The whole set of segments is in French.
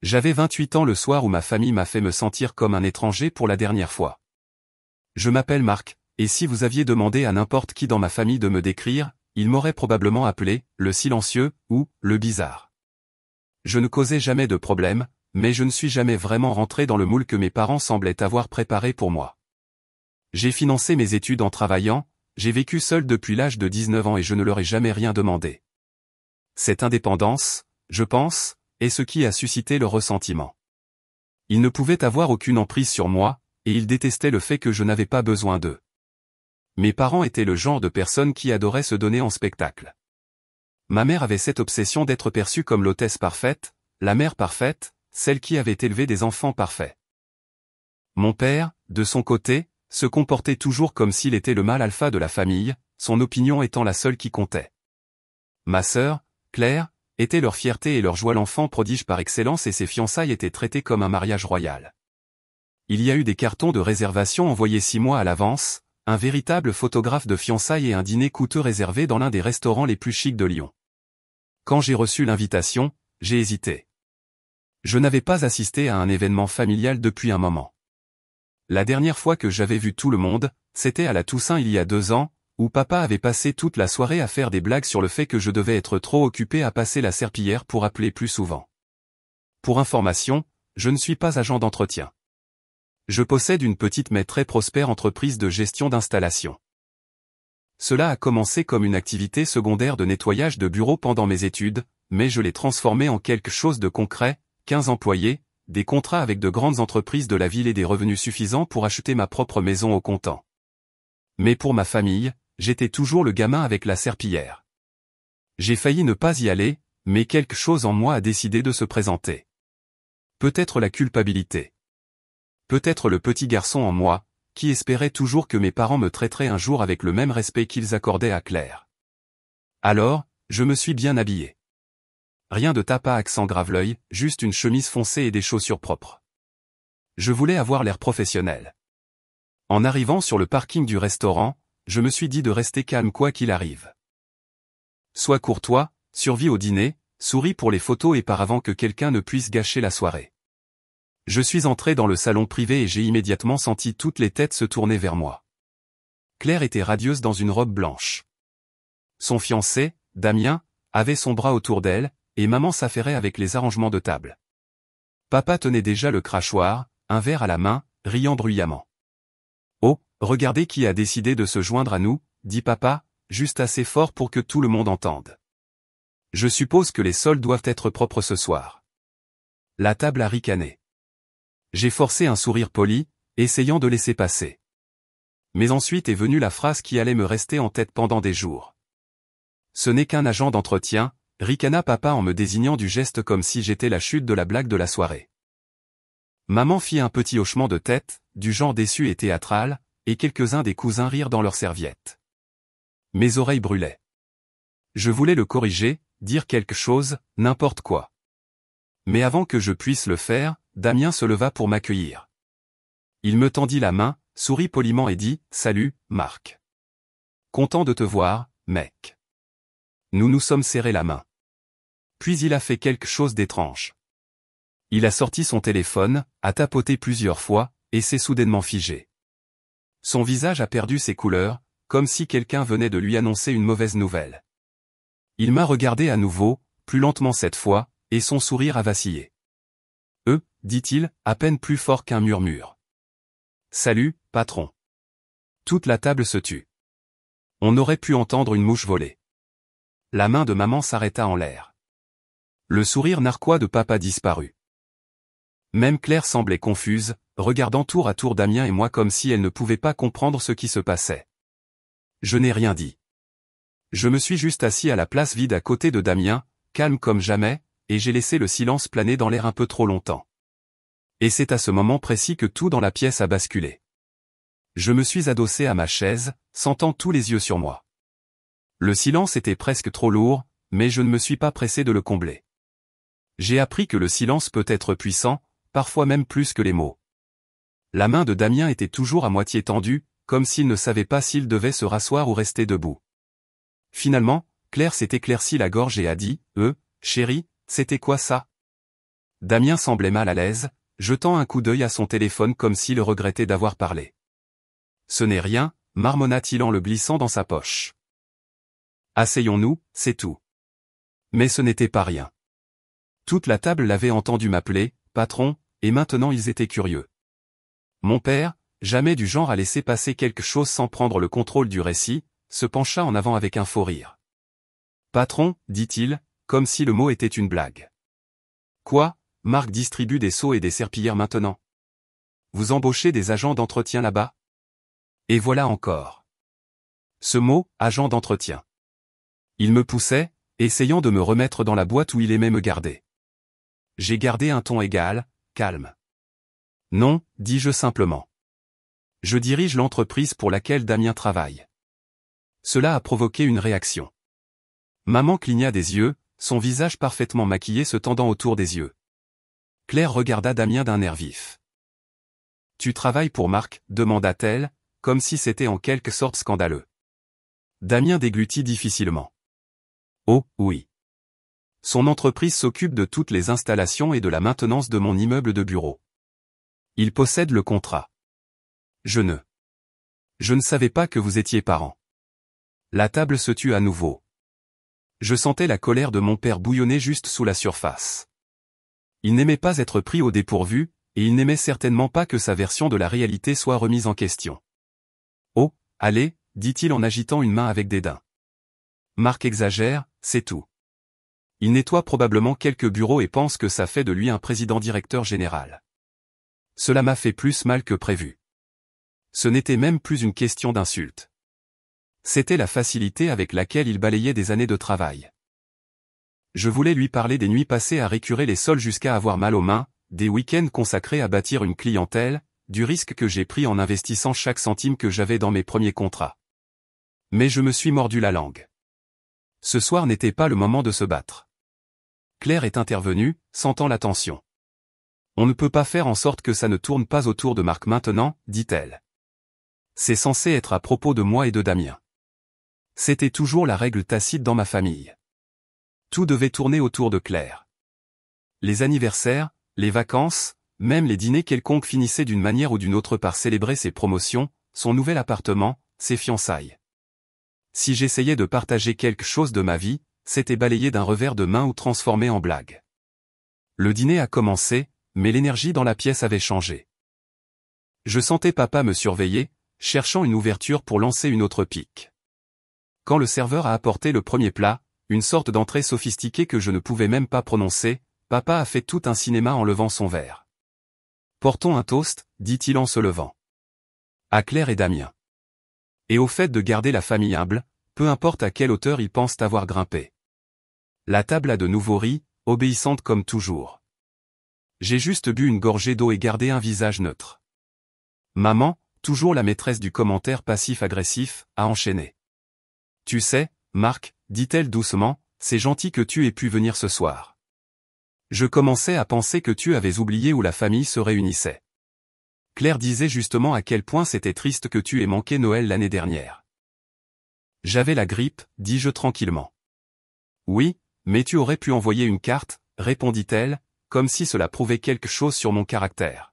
J'avais 28 ans le soir où ma famille m'a fait me sentir comme un étranger pour la dernière fois. Je m'appelle Marc, et si vous aviez demandé à n'importe qui dans ma famille de me décrire, il m'aurait probablement appelé le silencieux ou le bizarre. Je ne causais jamais de problème, mais je ne suis jamais vraiment rentré dans le moule que mes parents semblaient avoir préparé pour moi. J'ai financé mes études en travaillant, j'ai vécu seul depuis l'âge de 19 ans et je ne leur ai jamais rien demandé. Cette indépendance, je pense, est ce qui a suscité leur ressentiment. Ils ne pouvaient avoir aucune emprise sur moi, et ils détestaient le fait que je n'avais pas besoin d'eux. Mes parents étaient le genre de personnes qui adoraient se donner en spectacle. Ma mère avait cette obsession d'être perçue comme l'hôtesse parfaite, la mère parfaite, celle qui avait élevé des enfants parfaits. Mon père, de son côté, se comportait toujours comme s'il était le mâle alpha de la famille, son opinion étant la seule qui comptait. Ma sœur, Claire, était leur fierté et leur joie, l'enfant prodige par excellence, et ses fiançailles étaient traitées comme un mariage royal. Il y a eu des cartons de réservation envoyés 6 mois à l'avance, un véritable photographe de fiançailles et un dîner coûteux réservé dans l'un des restaurants les plus chics de Lyon. Quand j'ai reçu l'invitation, j'ai hésité. Je n'avais pas assisté à un événement familial depuis un moment. La dernière fois que j'avais vu tout le monde, c'était à la Toussaint il y a 2 ans, où papa avait passé toute la soirée à faire des blagues sur le fait que je devais être trop occupé à passer la serpillière pour appeler plus souvent. Pour information, je ne suis pas agent d'entretien. Je possède une petite mais très prospère entreprise de gestion d'installation. Cela a commencé comme une activité secondaire de nettoyage de bureaux pendant mes études, mais je l'ai transformé en quelque chose de concret, 15 employés, des contrats avec de grandes entreprises de la ville et des revenus suffisants pour acheter ma propre maison au comptant. Mais pour ma famille, j'étais toujours le gamin avec la serpillière. J'ai failli ne pas y aller, mais quelque chose en moi a décidé de se présenter. Peut-être la culpabilité. Peut-être le petit garçon en moi, qui espérait toujours que mes parents me traiteraient un jour avec le même respect qu'ils accordaient à Claire. Alors, je me suis bien habillé. Rien de tapas à accent graveleuil, juste une chemise foncée et des chaussures propres. Je voulais avoir l'air professionnel. En arrivant sur le parking du restaurant, je me suis dit de rester calme quoi qu'il arrive. Sois courtois, survis au dîner, souris pour les photos et par avant que quelqu'un ne puisse gâcher la soirée. Je suis entré dans le salon privé et j'ai immédiatement senti toutes les têtes se tourner vers moi. Claire était radieuse dans une robe blanche. Son fiancé, Damien, avait son bras autour d'elle, et maman s'affairait avec les arrangements de table. Papa tenait déjà le crachoir, un verre à la main, riant bruyamment. « Oh, regardez qui a décidé de se joindre à nous », dit papa, juste assez fort pour que tout le monde entende. « Je suppose que les sols doivent être propres ce soir. » La table a ricané. J'ai forcé un sourire poli, essayant de laisser passer. Mais ensuite est venue la phrase qui allait me rester en tête pendant des jours. « Ce n'est qu'un agent d'entretien », ricana papa en me désignant du geste comme si j'étais la chute de la blague de la soirée. Maman fit un petit hochement de tête, du genre déçu et théâtral, et quelques-uns des cousins rirent dans leurs serviettes. Mes oreilles brûlaient. Je voulais le corriger, dire quelque chose, n'importe quoi. Mais avant que je puisse le faire, Damien se leva pour m'accueillir. Il me tendit la main, sourit poliment et dit « Salut, Marc. Content de te voir, mec. » Nous nous sommes serrés la main. Puis il a fait quelque chose d'étrange. Il a sorti son téléphone, a tapoté plusieurs fois, et s'est soudainement figé. Son visage a perdu ses couleurs, comme si quelqu'un venait de lui annoncer une mauvaise nouvelle. Il m'a regardé à nouveau, plus lentement cette fois, et son sourire a vacillé. « dit-il, à peine plus fort qu'un murmure. « Salut, patron. » Toute la table se tut. On aurait pu entendre une mouche voler. La main de maman s'arrêta en l'air. Le sourire narquois de papa disparut. Même Claire semblait confuse, regardant tour à tour Damien et moi comme si elle ne pouvait pas comprendre ce qui se passait. Je n'ai rien dit. Je me suis juste assis à la place vide à côté de Damien, calme comme jamais, et j'ai laissé le silence planer dans l'air un peu trop longtemps. Et c'est à ce moment précis que tout dans la pièce a basculé. Je me suis adossé à ma chaise, sentant tous les yeux sur moi. Le silence était presque trop lourd, mais je ne me suis pas pressé de le combler. J'ai appris que le silence peut être puissant, parfois même plus que les mots. La main de Damien était toujours à moitié tendue, comme s'il ne savait pas s'il devait se rasseoir ou rester debout. Finalement, Claire s'est éclaircie la gorge et a dit « chérie, c'était quoi ça ?» Damien semblait mal à l'aise, jetant un coup d'œil à son téléphone comme s'il regrettait d'avoir parlé. Ce n'est rien, marmonna-t-il en le glissant dans sa poche. Asseyons-nous, c'est tout. Mais ce n'était pas rien. Toute la table l'avait entendu m'appeler « patron », et maintenant ils étaient curieux. Mon père, jamais du genre à laisser passer quelque chose sans prendre le contrôle du récit, se pencha en avant avec un faux rire. « Patron », dit-il, comme si le mot était une blague. « Quoi, Marc distribue des seaux et des serpillères maintenant? Vous embauchez des agents d'entretien là-bas? Et voilà encore. » Ce mot, agent d'entretien. Il me poussait, essayant de me remettre dans la boîte où il aimait me garder. J'ai gardé un ton égal, calme. Non, dis-je simplement. Je dirige l'entreprise pour laquelle Damien travaille. Cela a provoqué une réaction. Maman cligna des yeux, son visage parfaitement maquillé se tendant autour des yeux. Claire regarda Damien d'un air vif. « Tu travailles pour Marc ?» demanda-t-elle, comme si c'était en quelque sorte scandaleux. Damien déglutit difficilement. « Oh, oui. Son entreprise s'occupe de toutes les installations et de la maintenance de mon immeuble de bureau. Il possède le contrat. Je ne savais pas que vous étiez parents. » La table se tut à nouveau. Je sentais la colère de mon père bouillonner juste sous la surface. Il n'aimait pas être pris au dépourvu, et il n'aimait certainement pas que sa version de la réalité soit remise en question. « Oh, allez », dit-il en agitant une main avec dédain. Marc exagère, c'est tout. Il nettoie probablement quelques bureaux et pense que ça fait de lui un président-directeur général. Cela m'a fait plus mal que prévu. Ce n'était même plus une question d'insulte. C'était la facilité avec laquelle il balayait des années de travail. Je voulais lui parler des nuits passées à récurer les sols jusqu'à avoir mal aux mains, des week-ends consacrés à bâtir une clientèle, du risque que j'ai pris en investissant chaque centime que j'avais dans mes premiers contrats. Mais je me suis mordu la langue. Ce soir n'était pas le moment de se battre. Claire est intervenue, sentant la tension. On ne peut pas faire en sorte que ça ne tourne pas autour de Marc maintenant, dit-elle. C'est censé être à propos de moi et de Damien. C'était toujours la règle tacite dans ma famille. Tout devait tourner autour de Claire. Les anniversaires, les vacances, même les dîners quelconques finissaient d'une manière ou d'une autre par célébrer ses promotions, son nouvel appartement, ses fiançailles. Si j'essayais de partager quelque chose de ma vie, c'était balayé d'un revers de main ou transformé en blague. Le dîner a commencé, mais l'énergie dans la pièce avait changé. Je sentais papa me surveiller, cherchant une ouverture pour lancer une autre pique. Quand le serveur a apporté le premier plat, une sorte d'entrée sophistiquée que je ne pouvais même pas prononcer, papa a fait tout un cinéma en levant son verre. « Portons un toast », dit-il en se levant. À Claire et Damien. Et au fait de garder la famille humble, peu importe à quelle hauteur ils pensent avoir grimpé. La table a de nouveau ri, obéissante comme toujours. J'ai juste bu une gorgée d'eau et gardé un visage neutre. Maman, toujours la maîtresse du commentaire passif-agressif, a enchaîné. « Tu sais, Marc, dit-elle doucement, c'est gentil que tu aies pu venir ce soir. Je commençais à penser que tu avais oublié où la famille se réunissait. Claire disait justement à quel point c'était triste que tu aies manqué Noël l'année dernière. » J'avais la grippe, dis-je tranquillement. Oui, mais tu aurais pu envoyer une carte, répondit-elle, comme si cela prouvait quelque chose sur mon caractère.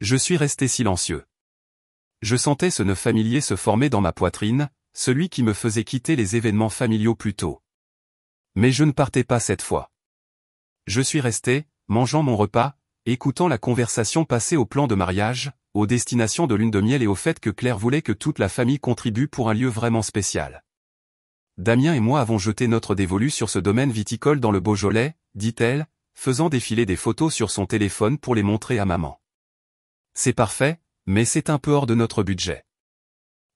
Je suis resté silencieux. Je sentais ce nœud familier se former dans ma poitrine, celui qui me faisait quitter les événements familiaux plus tôt. Mais je ne partais pas cette fois. Je suis resté, mangeant mon repas, écoutant la conversation passer au plan de mariage, aux destinations de lune de miel et au fait que Claire voulait que toute la famille contribue pour un lieu vraiment spécial. Damien et moi avons jeté notre dévolu sur ce domaine viticole dans le Beaujolais, dit-elle, faisant défiler des photos sur son téléphone pour les montrer à maman. C'est parfait, mais c'est un peu hors de notre budget.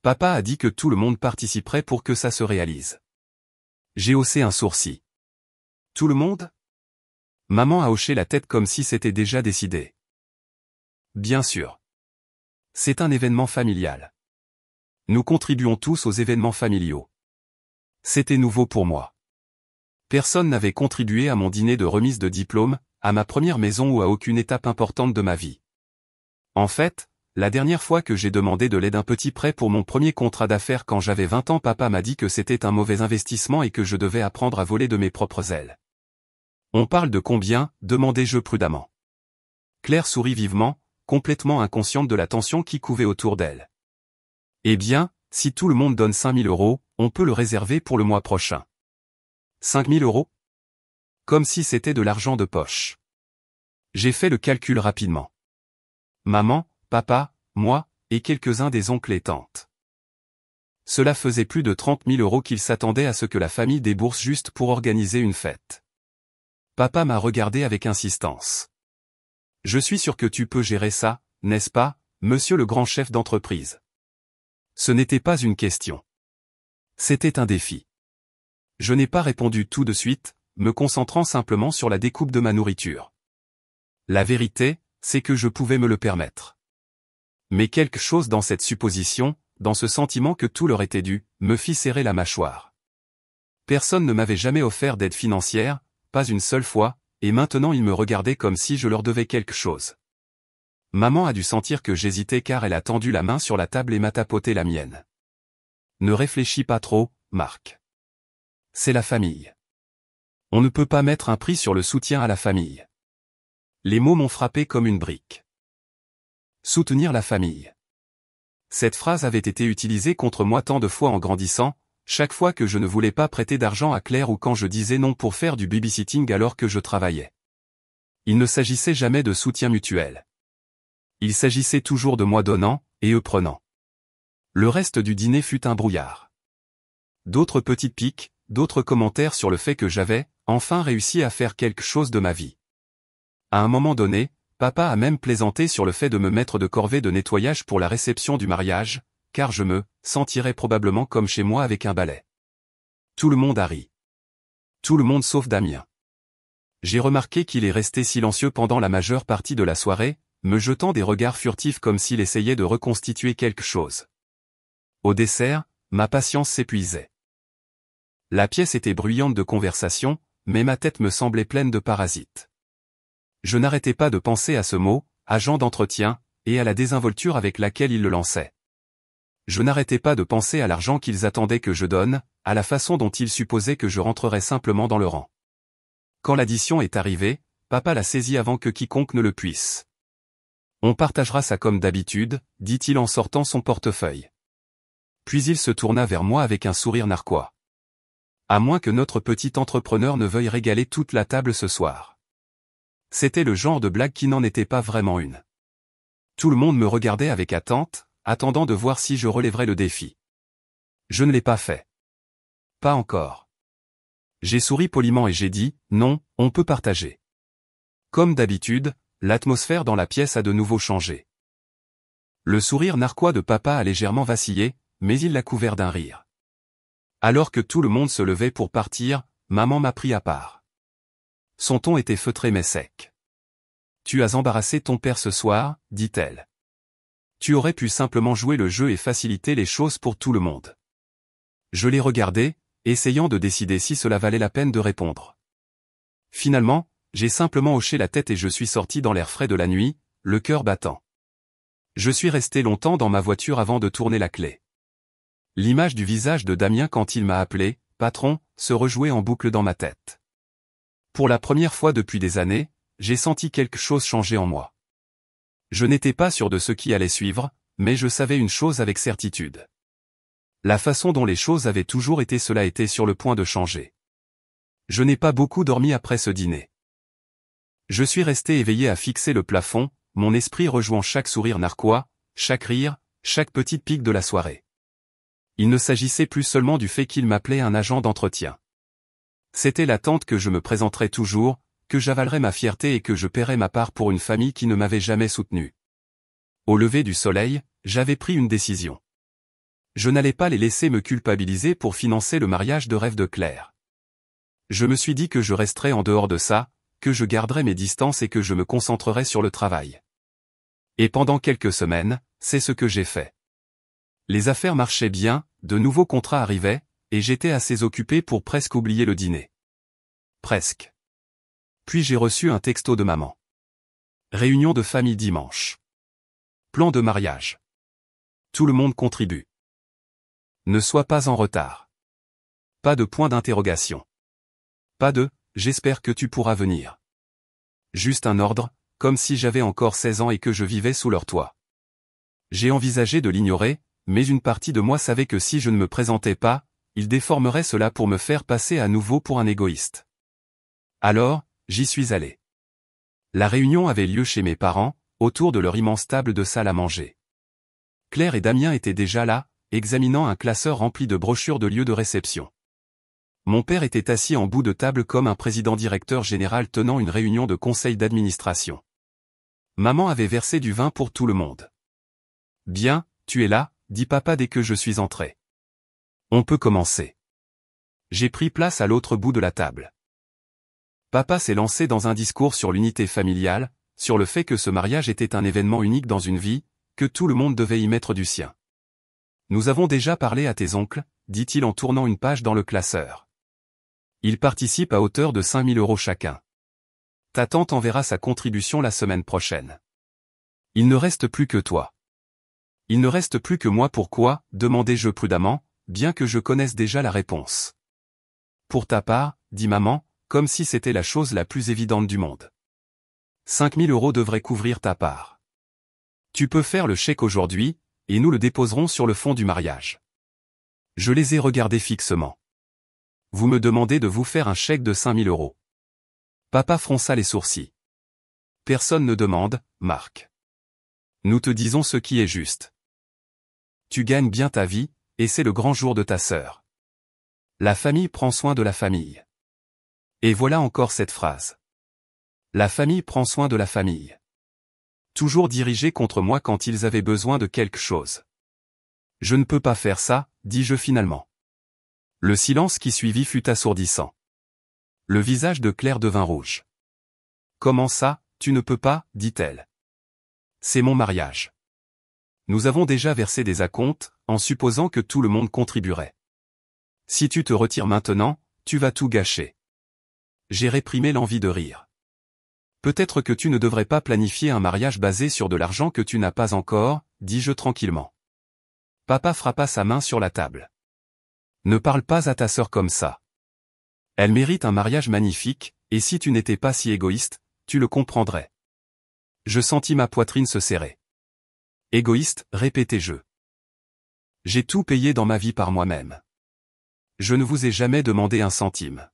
Papa a dit que tout le monde participerait pour que ça se réalise. J'ai haussé un sourcil. Tout le monde ? Maman a hoché la tête comme si c'était déjà décidé. Bien sûr. C'est un événement familial. Nous contribuons tous aux événements familiaux. C'était nouveau pour moi. Personne n'avait contribué à mon dîner de remise de diplôme, à ma première maison ou à aucune étape importante de ma vie. En fait, la dernière fois que j'ai demandé de l'aide un petit prêt pour mon premier contrat d'affaires quand j'avais 20 ans, papa m'a dit que c'était un mauvais investissement et que je devais apprendre à voler de mes propres ailes. On parle de combien, demandai-je prudemment. Claire sourit vivement, complètement inconsciente de la tension qui couvait autour d'elle. Eh bien, si tout le monde donne 5 000 €, on peut le réserver pour le mois prochain. 5 000 €? Comme si c'était de l'argent de poche. J'ai fait le calcul rapidement. Maman, papa, moi, et quelques-uns des oncles et tantes. Cela faisait plus de 30 000 € qu'ils s'attendaient à ce que la famille débourse juste pour organiser une fête. Papa m'a regardé avec insistance. Je suis sûr que tu peux gérer ça, n'est-ce pas, monsieur le grand chef d'entreprise? Ce n'était pas une question. C'était un défi. Je n'ai pas répondu tout de suite, me concentrant simplement sur la découpe de ma nourriture. La vérité, c'est que je pouvais me le permettre. Mais quelque chose dans cette supposition, dans ce sentiment que tout leur était dû, me fit serrer la mâchoire. Personne ne m'avait jamais offert d'aide financière, pas une seule fois, et maintenant ils me regardaient comme si je leur devais quelque chose. Maman a dû sentir que j'hésitais car elle a tendu la main sur la table et m'a tapoté la mienne. Ne réfléchis pas trop, Marc. C'est la famille. On ne peut pas mettre un prix sur le soutien à la famille. Les mots m'ont frappé comme une brique. Soutenir la famille. Cette phrase avait été utilisée contre moi tant de fois en grandissant, chaque fois que je ne voulais pas prêter d'argent à Claire ou quand je disais non pour faire du babysitting alors que je travaillais. Il ne s'agissait jamais de soutien mutuel. Il s'agissait toujours de moi donnant, et eux prenant. Le reste du dîner fut un brouillard. D'autres petites piques, d'autres commentaires sur le fait que j'avais, enfin réussi à faire quelque chose de ma vie. À un moment donné, papa a même plaisanté sur le fait de me mettre de corvée de nettoyage pour la réception du mariage, car je me sentirais probablement comme chez moi avec un balai. Tout le monde a ri. Tout le monde sauf Damien. J'ai remarqué qu'il est resté silencieux pendant la majeure partie de la soirée, me jetant des regards furtifs comme s'il essayait de reconstituer quelque chose. Au dessert, ma patience s'épuisait. La pièce était bruyante de conversation, mais ma tête me semblait pleine de parasites. Je n'arrêtais pas de penser à ce mot, agent d'entretien, et à la désinvolture avec laquelle il le lançait. Je n'arrêtais pas de penser à l'argent qu'ils attendaient que je donne, à la façon dont ils supposaient que je rentrerais simplement dans le rang. Quand l'addition est arrivée, papa l'a saisi avant que quiconque ne le puisse. On partagera ça comme d'habitude, dit-il en sortant son portefeuille. Puis il se tourna vers moi avec un sourire narquois. À moins que notre petit entrepreneur ne veuille régaler toute la table ce soir. C'était le genre de blague qui n'en était pas vraiment une. Tout le monde me regardait avec attente, attendant de voir si je relèverais le défi. Je ne l'ai pas fait. Pas encore. J'ai souri poliment et j'ai dit, non, on peut partager. Comme d'habitude, l'atmosphère dans la pièce a de nouveau changé. Le sourire narquois de papa a légèrement vacillé, mais il l'a couvert d'un rire. Alors que tout le monde se levait pour partir, maman m'a pris à part. Son ton était feutré mais sec. Tu as embarrassé ton père ce soir, dit-elle. Tu aurais pu simplement jouer le jeu et faciliter les choses pour tout le monde. Je l'ai regardé, essayant de décider si cela valait la peine de répondre. Finalement, j'ai simplement hoché la tête et je suis sorti dans l'air frais de la nuit, le cœur battant. Je suis resté longtemps dans ma voiture avant de tourner la clé. L'image du visage de Damien quand il m'a appelé « patron » se rejouait en boucle dans ma tête. Pour la première fois depuis des années, j'ai senti quelque chose changer en moi. Je n'étais pas sûr de ce qui allait suivre, mais je savais une chose avec certitude. La façon dont les choses avaient toujours été cela était sur le point de changer. Je n'ai pas beaucoup dormi après ce dîner. Je suis resté éveillé à fixer le plafond, mon esprit rejouant chaque sourire narquois, chaque rire, chaque petite pique de la soirée. Il ne s'agissait plus seulement du fait qu'il m'appelait un agent d'entretien. C'était l'attente que je me présenterais toujours, que j'avalerais ma fierté et que je paierais ma part pour une famille qui ne m'avait jamais soutenu. Au lever du soleil, j'avais pris une décision. Je n'allais pas les laisser me culpabiliser pour financer le mariage de rêve de Claire. Je me suis dit que je resterais en dehors de ça, que je garderais mes distances et que je me concentrerais sur le travail. Et pendant quelques semaines, c'est ce que j'ai fait. Les affaires marchaient bien, de nouveaux contrats arrivaient, et j'étais assez occupé pour presque oublier le dîner. Presque. Puis j'ai reçu un texto de maman. Réunion de famille dimanche. Plan de mariage. Tout le monde contribue. Ne sois pas en retard. Pas de point d'interrogation. Pas de « j'espère que tu pourras venir. Juste un ordre, comme si j'avais encore 16 ans et que je vivais sous leur toit. J'ai envisagé de l'ignorer, mais une partie de moi savait que si je ne me présentais pas, il déformerait cela pour me faire passer à nouveau pour un égoïste. Alors, j'y suis allé. La réunion avait lieu chez mes parents, autour de leur immense table de salle à manger. Claire et Damien étaient déjà là, examinant un classeur rempli de brochures de lieux de réception. Mon père était assis en bout de table comme un président-directeur général tenant une réunion de conseil d'administration. Maman avait versé du vin pour tout le monde. « Bien, tu es là », dit papa dès que je suis entré. « On peut commencer. » J'ai pris place à l'autre bout de la table. Papa s'est lancé dans un discours sur l'unité familiale, sur le fait que ce mariage était un événement unique dans une vie, que tout le monde devait y mettre du sien. « Nous avons déjà parlé à tes oncles, » dit-il en tournant une page dans le classeur. Ils participent à hauteur de 5 000 € chacun. Ta tante enverra sa contribution la semaine prochaine. Il ne reste plus que toi. Il ne reste plus que moi. Pourquoi, demandai-je prudemment, bien que je connaisse déjà la réponse. Pour ta part, dit maman, comme si c'était la chose la plus évidente du monde. 5 000 € devraient couvrir ta part. Tu peux faire le chèque aujourd'hui, et nous le déposerons sur le fond du mariage. Je les ai regardés fixement. Vous me demandez de vous faire un chèque de 5 000 €. Papa fronça les sourcils. Personne ne demande, Marc. Nous te disons ce qui est juste. Tu gagnes bien ta vie, et c'est le grand jour de ta sœur. La famille prend soin de la famille. Et voilà encore cette phrase. La famille prend soin de la famille. Toujours dirigée contre moi quand ils avaient besoin de quelque chose. Je ne peux pas faire ça, dis-je finalement. Le silence qui suivit fut assourdissant. Le visage de Claire devint rouge. Comment ça, tu ne peux pas, dit-elle. C'est mon mariage. Nous avons déjà versé des acomptes, en supposant que tout le monde contribuerait. Si tu te retires maintenant, tu vas tout gâcher. J'ai réprimé l'envie de rire. Peut-être que tu ne devrais pas planifier un mariage basé sur de l'argent que tu n'as pas encore, dis-je tranquillement. Papa frappa sa main sur la table. Ne parle pas à ta sœur comme ça. Elle mérite un mariage magnifique, et si tu n'étais pas si égoïste, tu le comprendrais. Je sentis ma poitrine se serrer. Égoïste, répétai-je. J'ai tout payé dans ma vie par moi-même. Je ne vous ai jamais demandé un centime.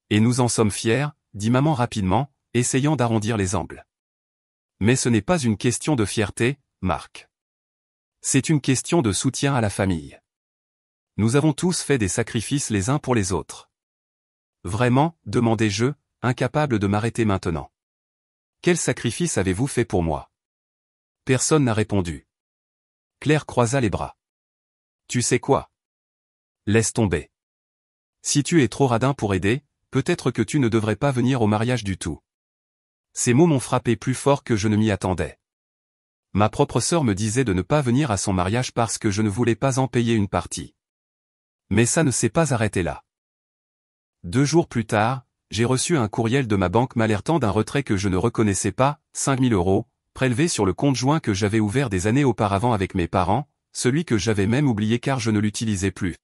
Et nous en sommes fiers, dit maman rapidement, essayant d'arrondir les angles. Mais ce n'est pas une question de fierté, Marc. C'est une question de soutien à la famille. Nous avons tous fait des sacrifices les uns pour les autres. Vraiment, demandai-je, incapable de m'arrêter maintenant. Quel sacrifice avez-vous fait pour moi? Personne n'a répondu. Claire croisa les bras. Tu sais quoi? Laisse tomber. Si tu es trop radin pour aider, peut-être que tu ne devrais pas venir au mariage du tout. Ces mots m'ont frappé plus fort que je ne m'y attendais. Ma propre sœur me disait de ne pas venir à son mariage parce que je ne voulais pas en payer une partie. Mais ça ne s'est pas arrêté là. 2 jours plus tard, j'ai reçu un courriel de ma banque m'alertant d'un retrait que je ne reconnaissais pas, 5 000 €, prélevé sur le compte joint que j'avais ouvert des années auparavant avec mes parents, celui que j'avais même oublié car je ne l'utilisais plus.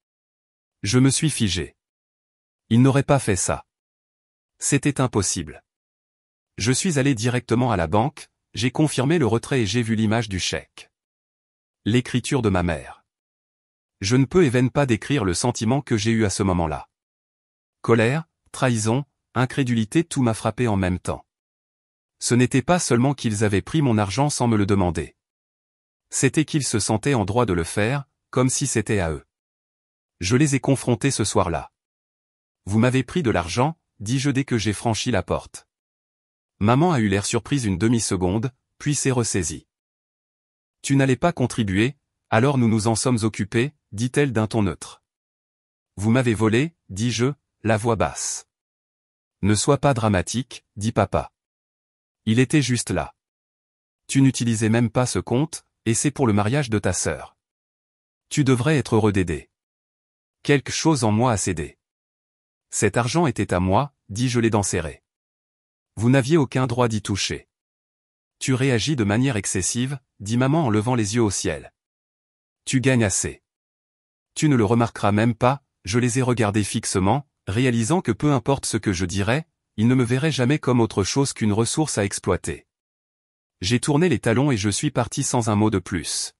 Je me suis figé. Il n'aurait pas fait ça. C'était impossible. Je suis allé directement à la banque, j'ai confirmé le retrait et j'ai vu l'image du chèque. L'écriture de ma mère. Je ne peux even pas décrire le sentiment que j'ai eu à ce moment-là. Colère, trahison, incrédulité, tout m'a frappé en même temps. Ce n'était pas seulement qu'ils avaient pris mon argent sans me le demander. C'était qu'ils se sentaient en droit de le faire, comme si c'était à eux. Je les ai confrontés ce soir-là. Vous m'avez pris de l'argent, dis-je dès que j'ai franchi la porte. Maman a eu l'air surprise une demi-seconde, puis s'est ressaisie. Tu n'allais pas contribuer, alors nous nous en sommes occupés, dit-elle d'un ton neutre. Vous m'avez volé, dis-je, la voix basse. Ne sois pas dramatique, dit papa. Il était juste là. Tu n'utilisais même pas ce compte, et c'est pour le mariage de ta sœur. Tu devrais être heureux d'aider. Quelque chose en moi a cédé. Cet argent était à moi, dis-je les dents serrées. Vous n'aviez aucun droit d'y toucher. Tu réagis de manière excessive, dit maman en levant les yeux au ciel. Tu gagnes assez. Tu ne le remarqueras même pas, je les ai regardés fixement, réalisant que peu importe ce que je dirais, il ne me verrait jamais comme autre chose qu'une ressource à exploiter. J'ai tourné les talons et je suis parti sans un mot de plus.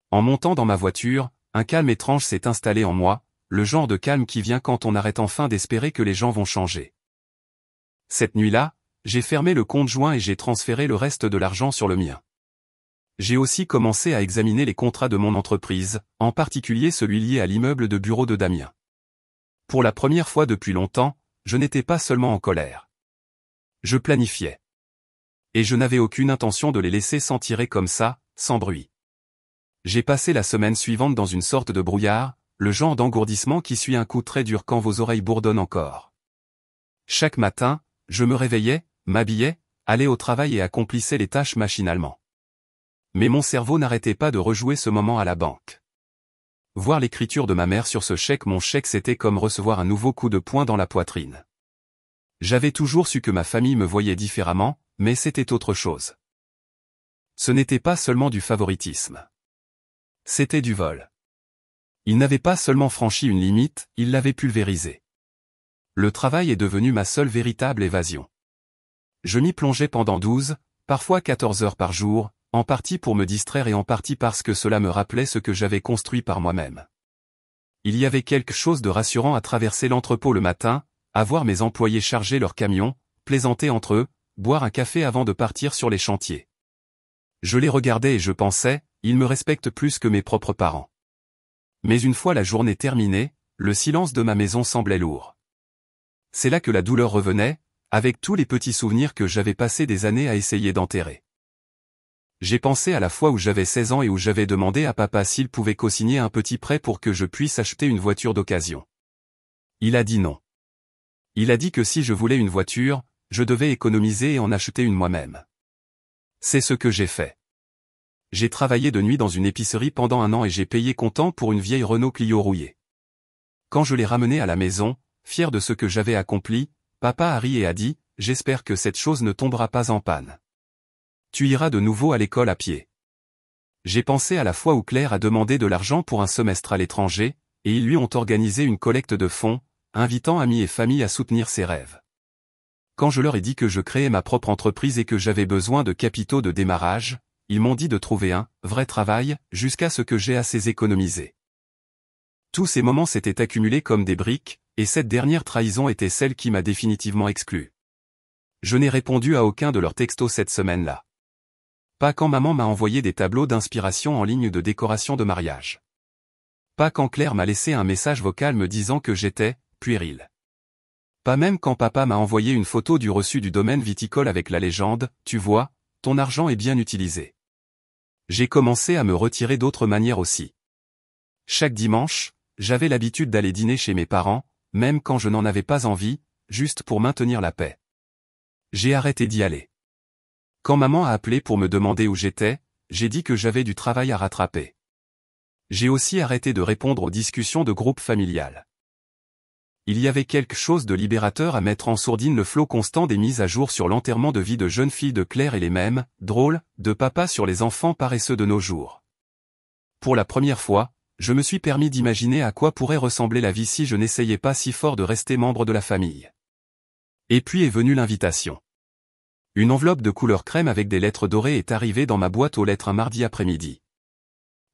En montant dans ma voiture, un calme étrange s'est installé en moi, le genre de calme qui vient quand on arrête enfin d'espérer que les gens vont changer. Cette nuit-là, j'ai fermé le compte joint et j'ai transféré le reste de l'argent sur le mien. J'ai aussi commencé à examiner les contrats de mon entreprise, en particulier celui lié à l'immeuble de bureau de Damien. Pour la première fois depuis longtemps, je n'étais pas seulement en colère. Je planifiais. Et je n'avais aucune intention de les laisser s'en tirer comme ça, sans bruit. J'ai passé la semaine suivante dans une sorte de brouillard, le genre d'engourdissement qui suit un coup très dur quand vos oreilles bourdonnent encore. Chaque matin, je me réveillais, m'habillais, allais au travail et accomplissais les tâches machinalement. Mais mon cerveau n'arrêtait pas de rejouer ce moment à la banque. Voir l'écriture de ma mère sur ce chèque, mon chèque, c'était comme recevoir un nouveau coup de poing dans la poitrine. J'avais toujours su que ma famille me voyait différemment, mais c'était autre chose. Ce n'était pas seulement du favoritisme. C'était du vol. Il n'avait pas seulement franchi une limite, il l'avait pulvérisée. Le travail est devenu ma seule véritable évasion. Je m'y plongeais pendant 12, parfois 14 heures par jour, en partie pour me distraire et en partie parce que cela me rappelait ce que j'avais construit par moi-même. Il y avait quelque chose de rassurant à traverser l'entrepôt le matin, à voir mes employés charger leurs camions, plaisanter entre eux, boire un café avant de partir sur les chantiers. Je les regardais et je pensais, ils me respectent plus que mes propres parents. Mais une fois la journée terminée, le silence de ma maison semblait lourd. C'est là que la douleur revenait, avec tous les petits souvenirs que j'avais passé des années à essayer d'enterrer. J'ai pensé à la fois où j'avais 16 ans et où j'avais demandé à papa s'il pouvait co-signer un petit prêt pour que je puisse acheter une voiture d'occasion. Il a dit non. Il a dit que si je voulais une voiture, je devais économiser et en acheter une moi-même. C'est ce que j'ai fait. J'ai travaillé de nuit dans une épicerie pendant 1 an et j'ai payé comptant pour une vieille Renault Clio rouillée. Quand je l'ai ramenée à la maison, fier de ce que j'avais accompli, papa a ri et a dit « J'espère que cette chose ne tombera pas en panne. Tu iras de nouveau à l'école à pied. » J'ai pensé à la fois où Claire a demandé de l'argent pour un semestre à l'étranger, et ils lui ont organisé une collecte de fonds, invitant amis et famille à soutenir ses rêves. Quand je leur ai dit que je créais ma propre entreprise et que j'avais besoin de capitaux de démarrage, ils m'ont dit de trouver un vrai travail, jusqu'à ce que j'aie assez économisé. Tous ces moments s'étaient accumulés comme des briques, et cette dernière trahison était celle qui m'a définitivement exclu. Je n'ai répondu à aucun de leurs textos cette semaine-là. Pas quand maman m'a envoyé des tableaux d'inspiration en ligne de décoration de mariage. Pas quand Claire m'a laissé un message vocal me disant que j'étais puéril. Pas même quand papa m'a envoyé une photo du reçu du domaine viticole avec la légende « Tu vois, ton argent est bien utilisé ». J'ai commencé à me retirer d'autres manières aussi. Chaque dimanche, j'avais l'habitude d'aller dîner chez mes parents, même quand je n'en avais pas envie, juste pour maintenir la paix. J'ai arrêté d'y aller. Quand maman a appelé pour me demander où j'étais, j'ai dit que j'avais du travail à rattraper. J'ai aussi arrêté de répondre aux discussions de groupe familial. Il y avait quelque chose de libérateur à mettre en sourdine le flot constant des mises à jour sur l'enterrement de vie de jeunes filles de Claire et les mêmes, drôles, de papa sur les enfants paresseux de nos jours. Pour la première fois, je me suis permis d'imaginer à quoi pourrait ressembler la vie si je n'essayais pas si fort de rester membre de la famille. Et puis est venue l'invitation. Une enveloppe de couleur crème avec des lettres dorées est arrivée dans ma boîte aux lettres un mardi après-midi.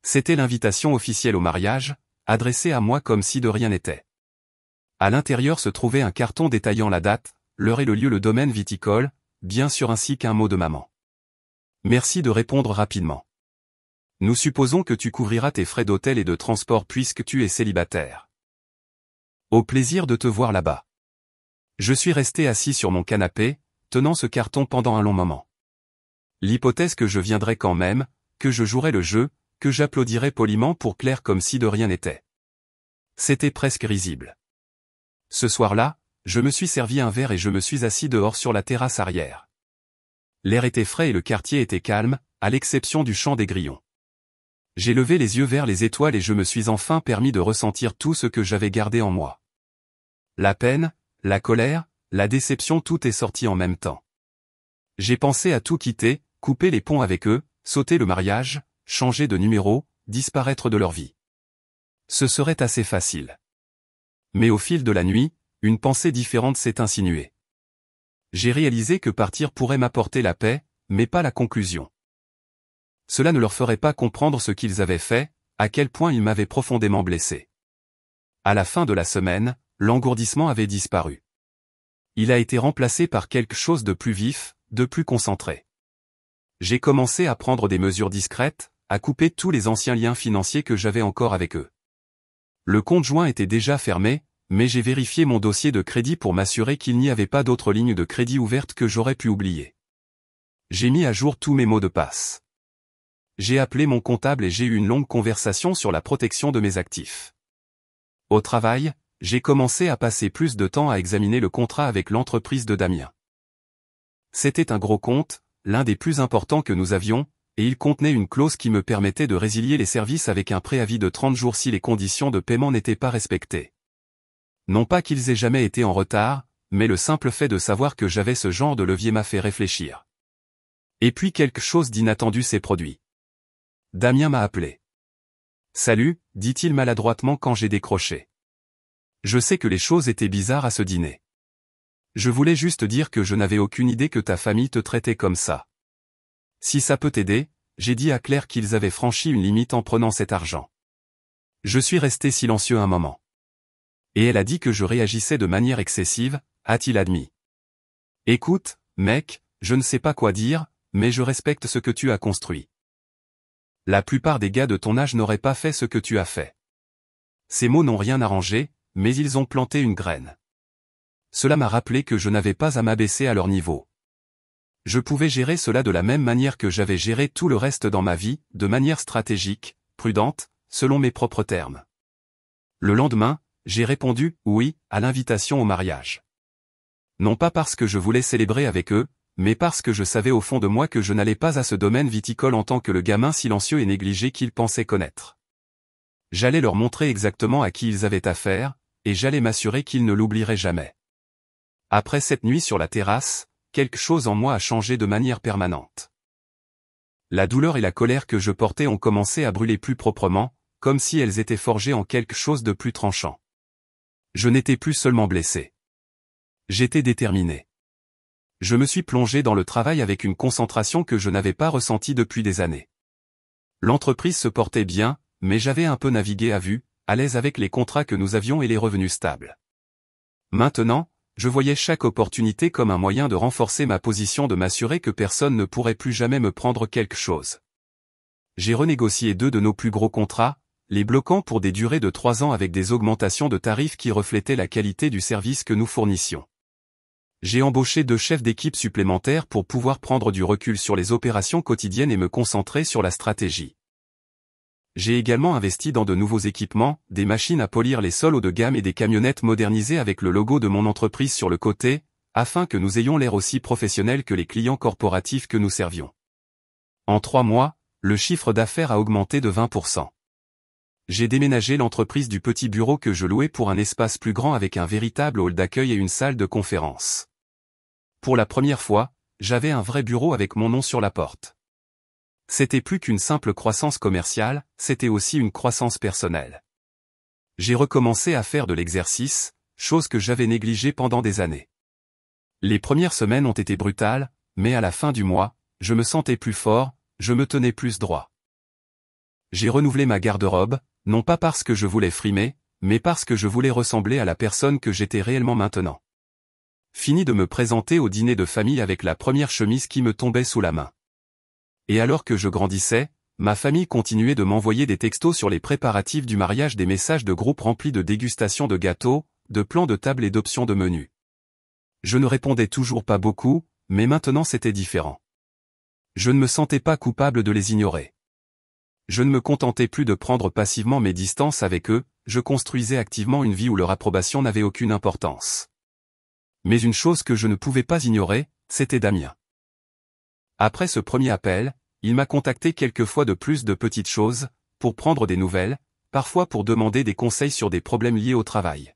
C'était l'invitation officielle au mariage, adressée à moi comme si de rien n'était. À l'intérieur se trouvait un carton détaillant la date, l'heure et le lieu, le domaine viticole, bien sûr, ainsi qu'un mot de maman. Merci de répondre rapidement. Nous supposons que tu couvriras tes frais d'hôtel et de transport puisque tu es célibataire. Au plaisir de te voir là-bas. Je suis resté assis sur mon canapé, tenant ce carton pendant un long moment. L'hypothèse que je viendrais quand même, que je jouerais le jeu, que j'applaudirais poliment pour Claire comme si de rien n'était. C'était presque risible. Ce soir-là, je me suis servi un verre et je me suis assis dehors sur la terrasse arrière. L'air était frais et le quartier était calme, à l'exception du chant des grillons. J'ai levé les yeux vers les étoiles et je me suis enfin permis de ressentir tout ce que j'avais gardé en moi. La peine, la colère, la déception, tout est sorti en même temps. J'ai pensé à tout quitter, couper les ponts avec eux, sauter le mariage, changer de numéro, disparaître de leur vie. Ce serait assez facile. Mais au fil de la nuit, une pensée différente s'est insinuée. J'ai réalisé que partir pourrait m'apporter la paix, mais pas la conclusion. Cela ne leur ferait pas comprendre ce qu'ils avaient fait, à quel point ils m'avaient profondément blessé. À la fin de la semaine, l'engourdissement avait disparu. Il a été remplacé par quelque chose de plus vif, de plus concentré. J'ai commencé à prendre des mesures discrètes, à couper tous les anciens liens financiers que j'avais encore avec eux. Le compte joint était déjà fermé, mais j'ai vérifié mon dossier de crédit pour m'assurer qu'il n'y avait pas d'autres lignes de crédit ouvertes que j'aurais pu oublier. J'ai mis à jour tous mes mots de passe. J'ai appelé mon comptable et j'ai eu une longue conversation sur la protection de mes actifs. Au travail, j'ai commencé à passer plus de temps à examiner le contrat avec l'entreprise de Damien. C'était un gros compte, l'un des plus importants que nous avions, et il contenait une clause qui me permettait de résilier les services avec un préavis de 30 jours si les conditions de paiement n'étaient pas respectées. Non pas qu'ils aient jamais été en retard, mais le simple fait de savoir que j'avais ce genre de levier m'a fait réfléchir. Et puis quelque chose d'inattendu s'est produit. Damien m'a appelé. « Salut », dit-il maladroitement quand j'ai décroché. Je sais que les choses étaient bizarres à ce dîner. Je voulais juste dire que je n'avais aucune idée que ta famille te traitait comme ça. Si ça peut t'aider, j'ai dit à Claire qu'ils avaient franchi une limite en prenant cet argent. Je suis resté silencieux un moment. Et elle a dit que je réagissais de manière excessive, a-t-il admis. Écoute, mec, je ne sais pas quoi dire, mais je respecte ce que tu as construit. La plupart des gars de ton âge n'auraient pas fait ce que tu as fait. Ces mots n'ont rien arrangé, mais ils ont planté une graine. Cela m'a rappelé que je n'avais pas à m'abaisser à leur niveau. Je pouvais gérer cela de la même manière que j'avais géré tout le reste dans ma vie, de manière stratégique, prudente, selon mes propres termes. Le lendemain, j'ai répondu « oui » à l'invitation au mariage. Non pas parce que je voulais célébrer avec eux, mais parce que je savais au fond de moi que je n'allais pas à ce domaine viticole en tant que le gamin silencieux et négligé qu'ils pensaient connaître. J'allais leur montrer exactement à qui ils avaient affaire, et j'allais m'assurer qu'ils ne l'oublieraient jamais. Après cette nuit sur la terrasse, quelque chose en moi a changé de manière permanente. La douleur et la colère que je portais ont commencé à brûler plus proprement, comme si elles étaient forgées en quelque chose de plus tranchant. Je n'étais plus seulement blessé. J'étais déterminé. Je me suis plongé dans le travail avec une concentration que je n'avais pas ressentie depuis des années. L'entreprise se portait bien, mais j'avais un peu navigué à vue, à l'aise avec les contrats que nous avions et les revenus stables. Maintenant, je voyais chaque opportunité comme un moyen de renforcer ma position, de m'assurer que personne ne pourrait plus jamais me prendre quelque chose. J'ai renégocié 2 de nos plus gros contrats, les bloquant pour des durées de 3 ans avec des augmentations de tarifs qui reflétaient la qualité du service que nous fournissions. J'ai embauché 2 chefs d'équipe supplémentaires pour pouvoir prendre du recul sur les opérations quotidiennes et me concentrer sur la stratégie. J'ai également investi dans de nouveaux équipements, des machines à polir les sols haut de gamme et des camionnettes modernisées avec le logo de mon entreprise sur le côté, afin que nous ayons l'air aussi professionnels que les clients corporatifs que nous servions. En 3 mois, le chiffre d'affaires a augmenté de 20%. J'ai déménagé l'entreprise du petit bureau que je louais pour un espace plus grand avec un véritable hall d'accueil et une salle de conférence. Pour la première fois, j'avais un vrai bureau avec mon nom sur la porte. C'était plus qu'une simple croissance commerciale, c'était aussi une croissance personnelle. J'ai recommencé à faire de l'exercice, chose que j'avais négligée pendant des années. Les premières semaines ont été brutales, mais à la fin du mois, je me sentais plus fort, je me tenais plus droit. J'ai renouvelé ma garde-robe, non pas parce que je voulais frimer, mais parce que je voulais ressembler à la personne que j'étais réellement maintenant. Fini de me présenter au dîner de famille avec la première chemise qui me tombait sous la main. Et alors que je grandissais, ma famille continuait de m'envoyer des textos sur les préparatifs du mariage, des messages de groupe remplis de dégustations de gâteaux, de plans de table et d'options de menu. Je ne répondais toujours pas beaucoup, mais maintenant c'était différent. Je ne me sentais pas coupable de les ignorer. Je ne me contentais plus de prendre passivement mes distances avec eux, je construisais activement une vie où leur approbation n'avait aucune importance. Mais une chose que je ne pouvais pas ignorer, c'était Damien. Après ce premier appel, il m'a contacté quelques fois de plus de petites choses, pour prendre des nouvelles, parfois pour demander des conseils sur des problèmes liés au travail.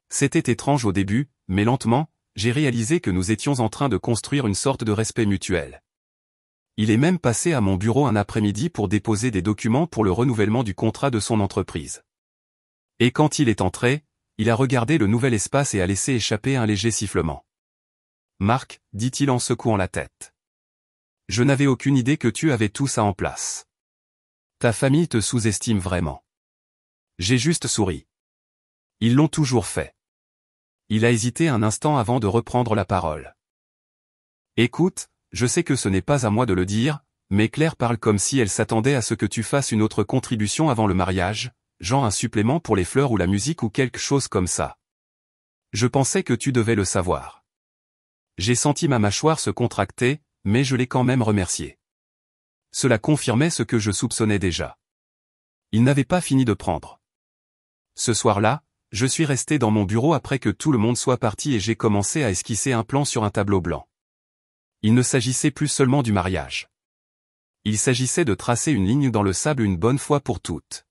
C'était étrange au début, mais lentement, j'ai réalisé que nous étions en train de construire une sorte de respect mutuel. Il est même passé à mon bureau un après-midi pour déposer des documents pour le renouvellement du contrat de son entreprise. Et quand il est entré, il a regardé le nouvel espace et a laissé échapper un léger sifflement. Marc, dit-il en secouant la tête. Je n'avais aucune idée que tu avais tout ça en place. Ta famille te sous-estime vraiment. J'ai juste souri. Ils l'ont toujours fait. Il a hésité un instant avant de reprendre la parole. Écoute, je sais que ce n'est pas à moi de le dire, mais Claire parle comme si elle s'attendait à ce que tu fasses une autre contribution avant le mariage, genre un supplément pour les fleurs ou la musique ou quelque chose comme ça. Je pensais que tu devais le savoir. J'ai senti ma mâchoire se contracter, mais je l'ai quand même remercié. Cela confirmait ce que je soupçonnais déjà. Il n'avait pas fini de prendre. Ce soir-là, je suis resté dans mon bureau après que tout le monde soit parti et j'ai commencé à esquisser un plan sur un tableau blanc. Il ne s'agissait plus seulement du mariage. Il s'agissait de tracer une ligne dans le sable une bonne fois pour toutes.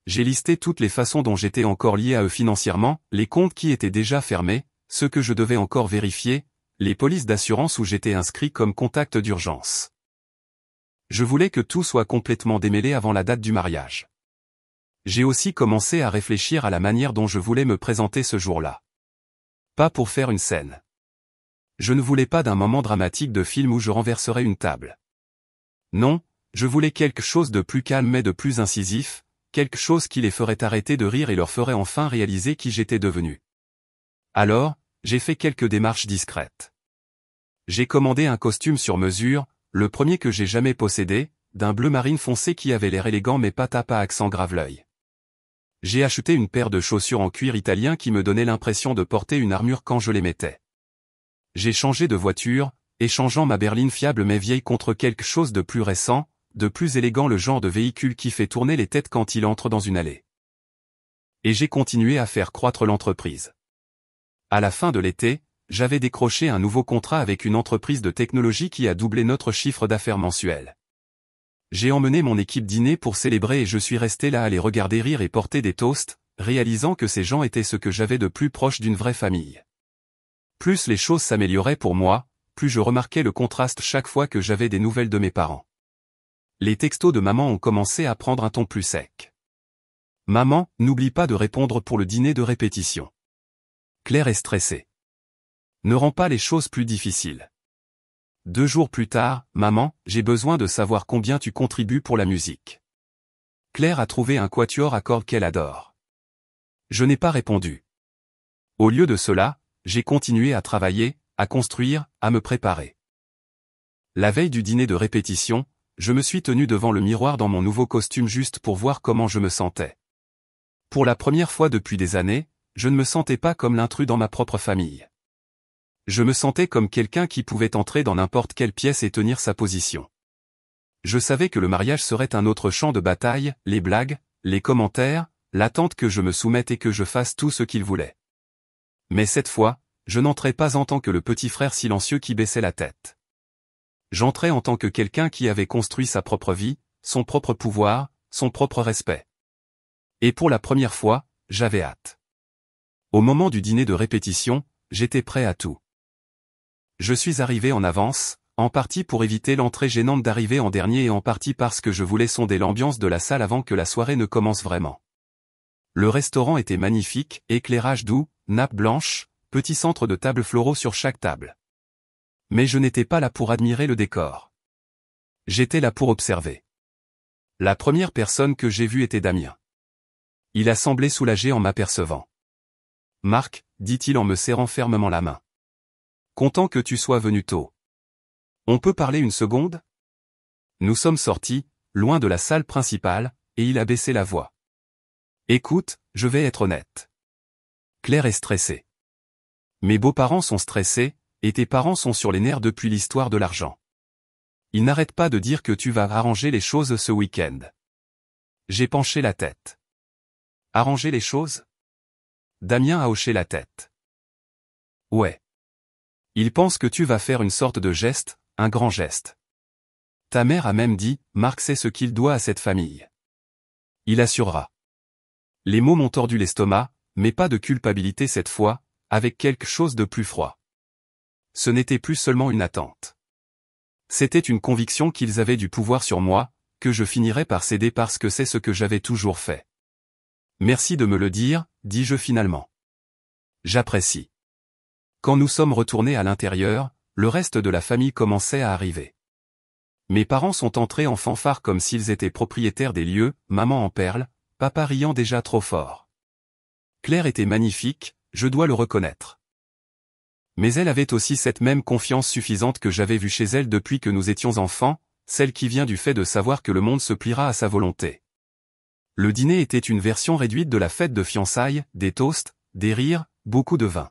J'ai listé toutes les façons dont j'étais encore lié à eux financièrement, les comptes qui étaient déjà fermés, ceux que je devais encore vérifier, les polices d'assurance où j'étais inscrit comme contact d'urgence. Je voulais que tout soit complètement démêlé avant la date du mariage. J'ai aussi commencé à réfléchir à la manière dont je voulais me présenter ce jour-là. Pas pour faire une scène. Je ne voulais pas d'un moment dramatique de film où je renverserais une table. Non, je voulais quelque chose de plus calme mais de plus incisif, quelque chose qui les ferait arrêter de rire et leur ferait enfin réaliser qui j'étais devenu. Alors, j'ai fait quelques démarches discrètes. J'ai commandé un costume sur mesure, le premier que j'ai jamais possédé, d'un bleu marine foncé qui avait l'air élégant mais pas tape à accent grave l'œil. J'ai acheté une paire de chaussures en cuir italien qui me donnait l'impression de porter une armure quand je les mettais. J'ai changé de voiture, échangeant ma berline fiable mais vieille contre quelque chose de plus récent, de plus élégant, le genre de véhicule qui fait tourner les têtes quand il entre dans une allée. Et j'ai continué à faire croître l'entreprise. À la fin de l'été, j'avais décroché un nouveau contrat avec une entreprise de technologie qui a doublé notre chiffre d'affaires mensuel. J'ai emmené mon équipe dîner pour célébrer et je suis resté là à les regarder rire et porter des toasts, réalisant que ces gens étaient ce que j'avais de plus proche d'une vraie famille. Plus les choses s'amélioraient pour moi, plus je remarquais le contraste chaque fois que j'avais des nouvelles de mes parents. Les textos de maman ont commencé à prendre un ton plus sec. Maman, n'oublie pas de répondre pour le dîner de répétition. Claire est stressée. Ne rends pas les choses plus difficiles. 2 jours plus tard, maman, j'ai besoin de savoir combien tu contribues pour la musique. Claire a trouvé un quatuor à cordes qu'elle adore. Je n'ai pas répondu. Au lieu de cela, j'ai continué à travailler, à construire, à me préparer. La veille du dîner de répétition, je me suis tenu devant le miroir dans mon nouveau costume juste pour voir comment je me sentais. Pour la première fois depuis des années, je ne me sentais pas comme l'intrus dans ma propre famille. Je me sentais comme quelqu'un qui pouvait entrer dans n'importe quelle pièce et tenir sa position. Je savais que le mariage serait un autre champ de bataille, les blagues, les commentaires, l'attente que je me soumette et que je fasse tout ce qu'ils voulaient. Mais cette fois, je n'entrais pas en tant que le petit frère silencieux qui baissait la tête. J'entrais en tant que quelqu'un qui avait construit sa propre vie, son propre pouvoir, son propre respect. Et pour la première fois, j'avais hâte. Au moment du dîner de répétition, j'étais prêt à tout. Je suis arrivé en avance, en partie pour éviter l'entrée gênante d'arriver en dernier et en partie parce que je voulais sonder l'ambiance de la salle avant que la soirée ne commence vraiment. Le restaurant était magnifique, éclairage doux, nappe blanche, petit centre de tables floraux sur chaque table. Mais je n'étais pas là pour admirer le décor. J'étais là pour observer. La première personne que j'ai vue était Damien. Il a semblé soulagé en m'apercevant. « Marc, dit-il en me serrant fermement la main. Content que tu sois venu tôt. On peut parler une seconde ? » Nous sommes sortis, loin de la salle principale, et il a baissé la voix. « Écoute, je vais être honnête. Claire est stressée. Mes beaux-parents sont stressés, et tes parents sont sur les nerfs depuis l'histoire de l'argent. Ils n'arrêtent pas de dire que tu vas arranger les choses ce week-end. » J'ai penché la tête. « Arranger les choses ?» Damien a hoché la tête. « Ouais. Ils pensent que tu vas faire une sorte de geste, un grand geste. Ta mère a même dit, Marc sait ce qu'il doit à cette famille. Il assurera. » Les mots m'ont tordu l'estomac, mais pas de culpabilité cette fois, avec quelque chose de plus froid. Ce n'était plus seulement une attente. C'était une conviction qu'ils avaient du pouvoir sur moi, que je finirais par céder parce que c'est ce que j'avais toujours fait. Merci de me le dire, dis-je finalement. J'apprécie. Quand nous sommes retournés à l'intérieur, le reste de la famille commençait à arriver. Mes parents sont entrés en fanfare comme s'ils étaient propriétaires des lieux, maman en perles, papa riant déjà trop fort. Claire était magnifique, je dois le reconnaître. Mais elle avait aussi cette même confiance suffisante que j'avais vue chez elle depuis que nous étions enfants, celle qui vient du fait de savoir que le monde se pliera à sa volonté. Le dîner était une version réduite de la fête de fiançailles, des toasts, des rires, beaucoup de vin.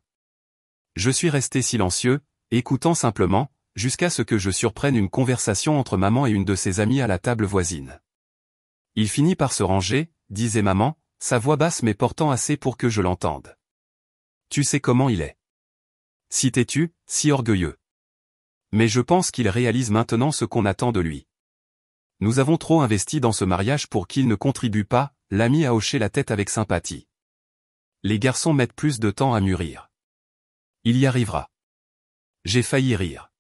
Je suis resté silencieux, écoutant simplement, jusqu'à ce que je surprenne une conversation entre maman et une de ses amies à la table voisine. Il finit par se ranger, disait maman, sa voix basse mais portant assez pour que je l'entende. Tu sais comment il est. Si têtu, si orgueilleux. Mais je pense qu'il réalise maintenant ce qu'on attend de lui. Nous avons trop investi dans ce mariage pour qu'il ne contribue pas, l'ami a hoché la tête avec sympathie. Les garçons mettent plus de temps à mûrir. Il y arrivera. J'ai failli rire.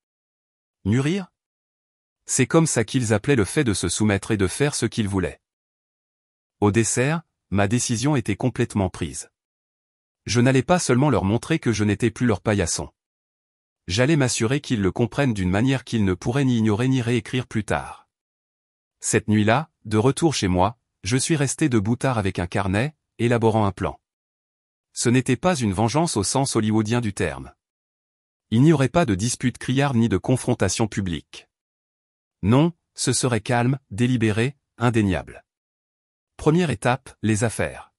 Mûrir? C'est comme ça qu'ils appelaient le fait de se soumettre et de faire ce qu'ils voulaient. Au dessert, ma décision était complètement prise. Je n'allais pas seulement leur montrer que je n'étais plus leur paillasson. J'allais m'assurer qu'ils le comprennent d'une manière qu'ils ne pourraient ni ignorer ni réécrire plus tard. Cette nuit-là, de retour chez moi, je suis resté debout tard avec un carnet, élaborant un plan. Ce n'était pas une vengeance au sens hollywoodien du terme. Il n'y aurait pas de dispute criarde ni de confrontation publique. Non, ce serait calme, délibéré, indéniable. Première étape, les affaires.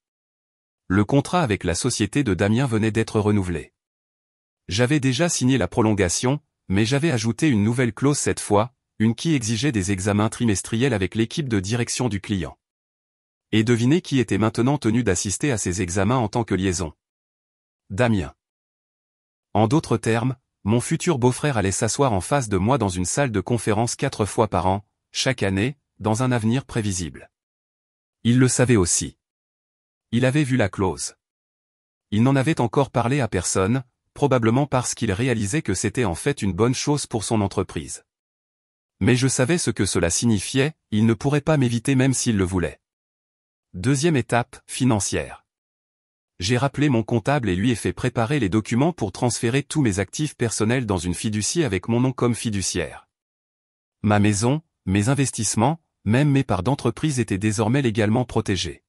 Le contrat avec la société de Damien venait d'être renouvelé. J'avais déjà signé la prolongation, mais j'avais ajouté une nouvelle clause cette fois, une qui exigeait des examens trimestriels avec l'équipe de direction du client. Et devinez qui était maintenant tenu d'assister à ces examens en tant que liaison. Damien. En d'autres termes, mon futur beau-frère allait s'asseoir en face de moi dans une salle de conférence 4 fois par an, chaque année, dans un avenir prévisible. Il le savait aussi. Il avait vu la clause. Il n'en avait encore parlé à personne, probablement parce qu'il réalisait que c'était en fait une bonne chose pour son entreprise. Mais je savais ce que cela signifiait, il ne pourrait pas m'éviter même s'il le voulait. Deuxième étape, financière. J'ai rappelé mon comptable et lui ai fait préparer les documents pour transférer tous mes actifs personnels dans une fiducie avec mon nom comme fiduciaire. Ma maison, mes investissements, même mes parts d'entreprise étaient désormais légalement protégés.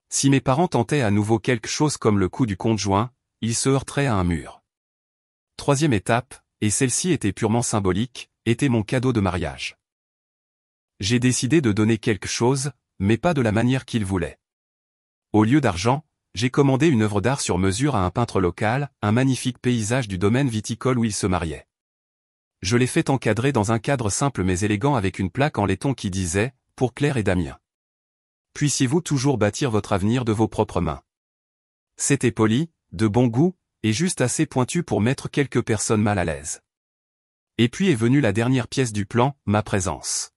Si mes parents tentaient à nouveau quelque chose comme le coup du conjoint, ils se heurteraient à un mur. Troisième étape, et celle-ci était purement symbolique, était mon cadeau de mariage. J'ai décidé de donner quelque chose, mais pas de la manière qu'il voulait. Au lieu d'argent, j'ai commandé une œuvre d'art sur mesure à un peintre local, un magnifique paysage du domaine viticole où il se mariait. Je l'ai fait encadrer dans un cadre simple mais élégant avec une plaque en laiton qui disait « Pour Claire et Damien. Puissiez-vous toujours bâtir votre avenir de vos propres mains. » C'était poli, de bon goût, et juste assez pointu pour mettre quelques personnes mal à l'aise. Et puis est venue la dernière pièce du plan, ma présence.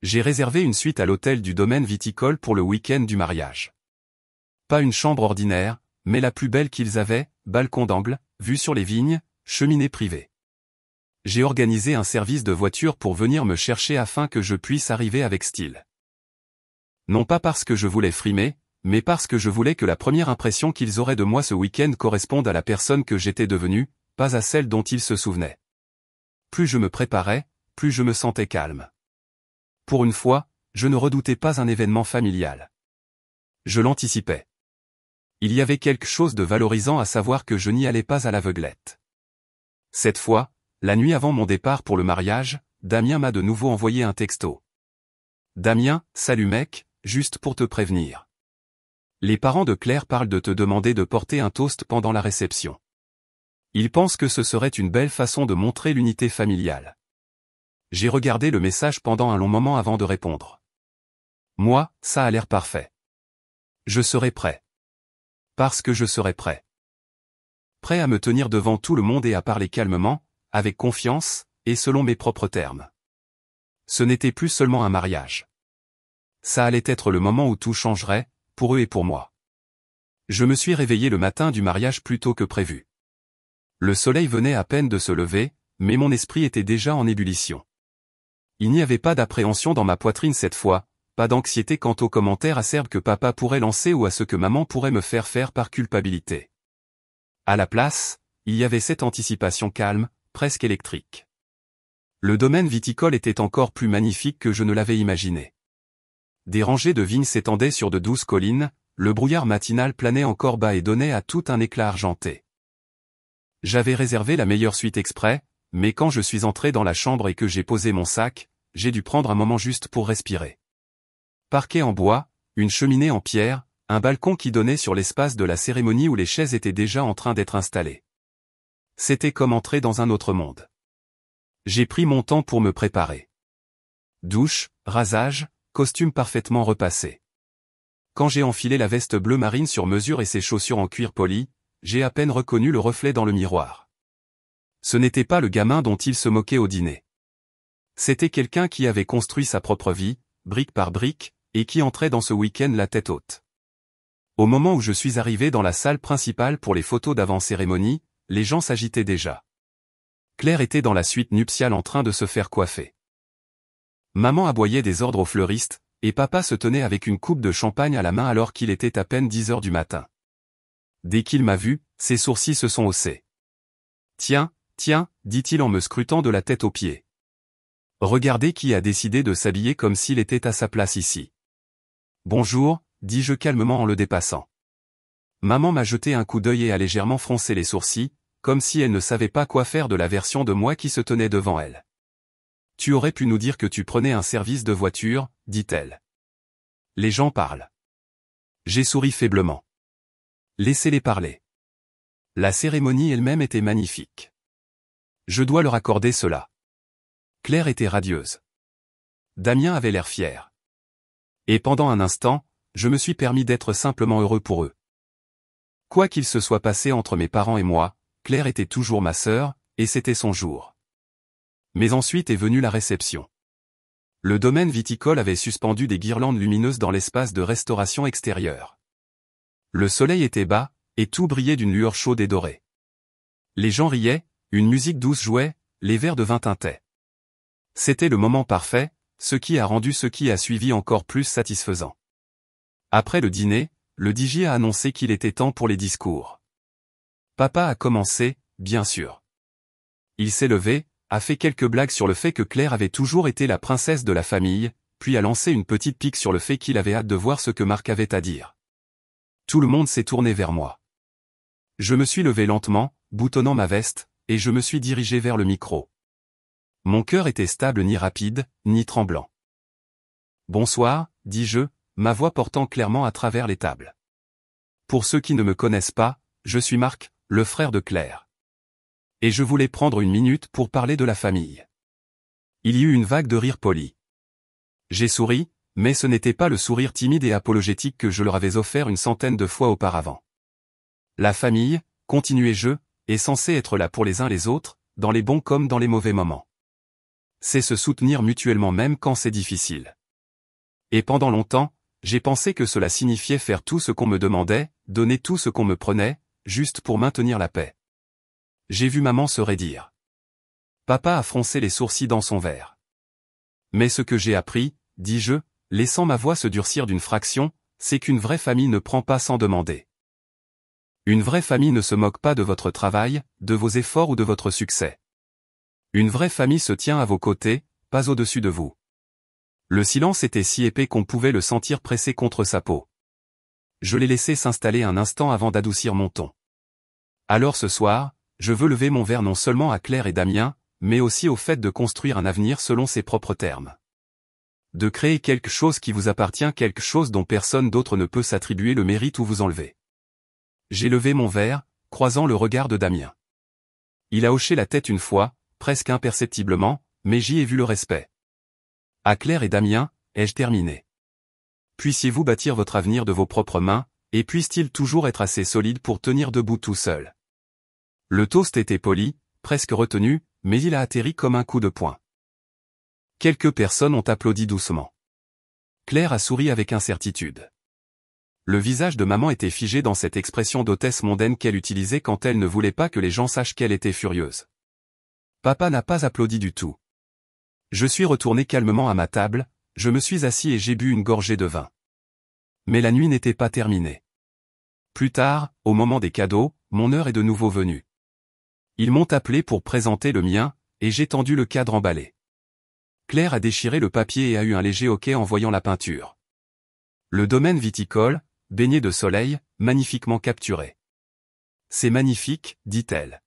J'ai réservé une suite à l'hôtel du domaine viticole pour le week-end du mariage. Pas une chambre ordinaire, mais la plus belle qu'ils avaient, balcon d'angle, vue sur les vignes, cheminée privée. J'ai organisé un service de voiture pour venir me chercher afin que je puisse arriver avec style. Non pas parce que je voulais frimer, mais parce que je voulais que la première impression qu'ils auraient de moi ce week-end corresponde à la personne que j'étais devenue, pas à celle dont ils se souvenaient. Plus je me préparais, plus je me sentais calme. Pour une fois, je ne redoutais pas un événement familial. Je l'anticipais. Il y avait quelque chose de valorisant à savoir que je n'y allais pas à l'aveuglette. Cette fois, la nuit avant mon départ pour le mariage, Damien m'a de nouveau envoyé un texto. Damien, salut mec, juste pour te prévenir. Les parents de Claire parlent de te demander de porter un toast pendant la réception. Ils pensent que ce serait une belle façon de montrer l'unité familiale. J'ai regardé le message pendant un long moment avant de répondre. Moi, ça a l'air parfait. Je serai prêt. Parce que je serai prêt. Prêt à me tenir devant tout le monde et à parler calmement, avec confiance, et selon mes propres termes. Ce n'était plus seulement un mariage. Ça allait être le moment où tout changerait, pour eux et pour moi. Je me suis réveillé le matin du mariage plus tôt que prévu. Le soleil venait à peine de se lever, mais mon esprit était déjà en ébullition. Il n'y avait pas d'appréhension dans ma poitrine cette fois, pas d'anxiété quant aux commentaires acerbes que papa pourrait lancer ou à ce que maman pourrait me faire faire par culpabilité. À la place, il y avait cette anticipation calme, presque électrique. Le domaine viticole était encore plus magnifique que je ne l'avais imaginé. Des rangées de vignes s'étendaient sur de douces collines, le brouillard matinal planait encore bas et donnait à tout un éclat argenté. J'avais réservé la meilleure suite exprès, mais quand je suis entré dans la chambre et que j'ai posé mon sac, j'ai dû prendre un moment juste pour respirer. Parquet en bois, une cheminée en pierre, un balcon qui donnait sur l'espace de la cérémonie où les chaises étaient déjà en train d'être installées. C'était comme entrer dans un autre monde. J'ai pris mon temps pour me préparer. Douche, rasage, costume parfaitement repassé. Quand j'ai enfilé la veste bleu marine sur mesure et ses chaussures en cuir poli, j'ai à peine reconnu le reflet dans le miroir. Ce n'était pas le gamin dont il se moquait au dîner. C'était quelqu'un qui avait construit sa propre vie, brique par brique, et qui entrait dans ce week-end la tête haute. Au moment où je suis arrivé dans la salle principale pour les photos d'avant-cérémonie, les gens s'agitaient déjà. Claire était dans la suite nuptiale en train de se faire coiffer. Maman aboyait des ordres au fleuriste, et papa se tenait avec une coupe de champagne à la main alors qu'il était à peine 10 heures du matin. Dès qu'il m'a vu, ses sourcils se sont haussés. « Tiens, tiens, dit-il en me scrutant de la tête aux pieds. Regardez qui a décidé de s'habiller comme s'il était à sa place ici. Bonjour, dis-je calmement en le dépassant. Maman m'a jeté un coup d'œil et a légèrement froncé les sourcils, comme si elle ne savait pas quoi faire de la version de moi qui se tenait devant elle. Tu aurais pu nous dire que tu prenais un service de voiture, dit-elle. Les gens parlent. J'ai souri faiblement. Laissez-les parler. La cérémonie elle-même était magnifique. Je dois leur accorder cela. Claire était radieuse. Damien avait l'air fier. Et pendant un instant, je me suis permis d'être simplement heureux pour eux. Quoi qu'il se soit passé entre mes parents et moi, Claire était toujours ma sœur, et c'était son jour. Mais ensuite est venue la réception. Le domaine viticole avait suspendu des guirlandes lumineuses dans l'espace de restauration extérieure. Le soleil était bas, et tout brillait d'une lueur chaude et dorée. Les gens riaient, une musique douce jouait, les verres de vin tintaient. C'était le moment parfait, ce qui a rendu ce qui a suivi encore plus satisfaisant. Après le dîner, le DJ a annoncé qu'il était temps pour les discours. Papa a commencé, bien sûr. Il s'est levé, a fait quelques blagues sur le fait que Claire avait toujours été la princesse de la famille, puis a lancé une petite pique sur le fait qu'il avait hâte de voir ce que Marc avait à dire. Tout le monde s'est tourné vers moi. Je me suis levé lentement, boutonnant ma veste, et je me suis dirigé vers le micro. Mon cœur était stable ni rapide, ni tremblant. Bonsoir, dis-je, ma voix portant clairement à travers les tables. Pour ceux qui ne me connaissent pas, je suis Marc, le frère de Claire. Et je voulais prendre une minute pour parler de la famille. Il y eut une vague de rire poli. J'ai souri, mais ce n'était pas le sourire timide et apologétique que je leur avais offert une centaine de fois auparavant. La famille, continuai-je, est censée être là pour les uns les autres, dans les bons comme dans les mauvais moments. C'est se soutenir mutuellement même quand c'est difficile. Et pendant longtemps, j'ai pensé que cela signifiait faire tout ce qu'on me demandait, donner tout ce qu'on me prenait, juste pour maintenir la paix. J'ai vu maman se raidir. Papa a froncé les sourcils dans son verre. Mais ce que j'ai appris, dis-je, laissant ma voix se durcir d'une fraction, c'est qu'une vraie famille ne prend pas sans demander. Une vraie famille ne se moque pas de votre travail, de vos efforts ou de votre succès. Une vraie famille se tient à vos côtés, pas au-dessus de vous. Le silence était si épais qu'on pouvait le sentir pressé contre sa peau. Je l'ai laissé s'installer un instant avant d'adoucir mon ton. Alors ce soir, je veux lever mon verre non seulement à Claire et Damien, mais aussi au fait de construire un avenir selon ses propres termes. De créer quelque chose qui vous appartient, quelque chose dont personne d'autre ne peut s'attribuer le mérite ou vous enlever. J'ai levé mon verre, croisant le regard de Damien. Il a hoché la tête une fois, presque imperceptiblement, mais j'y ai vu le respect. À Claire et Damien, ai-je terminé. Puissiez-vous bâtir votre avenir de vos propres mains, et puisse-t-il toujours être assez solide pour tenir debout tout seul. Le toast était poli, presque retenu, mais il a atterri comme un coup de poing. Quelques personnes ont applaudi doucement. Claire a souri avec incertitude. Le visage de maman était figé dans cette expression d'hôtesse mondaine qu'elle utilisait quand elle ne voulait pas que les gens sachent qu'elle était furieuse. Papa n'a pas applaudi du tout. Je suis retourné calmement à ma table, je me suis assis et j'ai bu une gorgée de vin. Mais la nuit n'était pas terminée. Plus tard, au moment des cadeaux, mon heure est de nouveau venue. Ils m'ont appelé pour présenter le mien, et j'ai tendu le cadre emballé. Claire a déchiré le papier et a eu un léger hoquet en voyant la peinture. Le domaine viticole, baigné de soleil, magnifiquement capturé. C'est magnifique, dit-elle.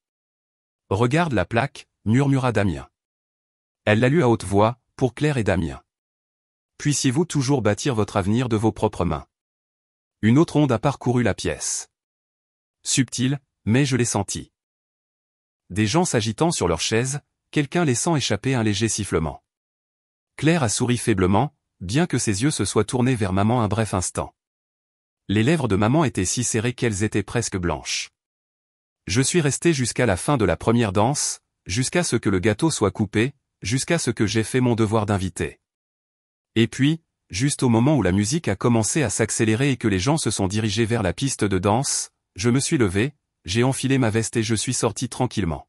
Regarde la plaque, murmura Damien. Elle l'a lu à haute voix, pour Claire et Damien. Puissiez-vous toujours bâtir votre avenir de vos propres mains. Une autre onde a parcouru la pièce. Subtile, mais je l'ai senti. Des gens s'agitant sur leurs chaises, quelqu'un laissant échapper un léger sifflement. Claire a souri faiblement, bien que ses yeux se soient tournés vers maman un bref instant. Les lèvres de maman étaient si serrées qu'elles étaient presque blanches. Je suis resté jusqu'à la fin de la première danse, jusqu'à ce que le gâteau soit coupé, jusqu'à ce que j'aie fait mon devoir d'invité. Et puis, juste au moment où la musique a commencé à s'accélérer et que les gens se sont dirigés vers la piste de danse, je me suis levé, j'ai enfilé ma veste et je suis sorti tranquillement.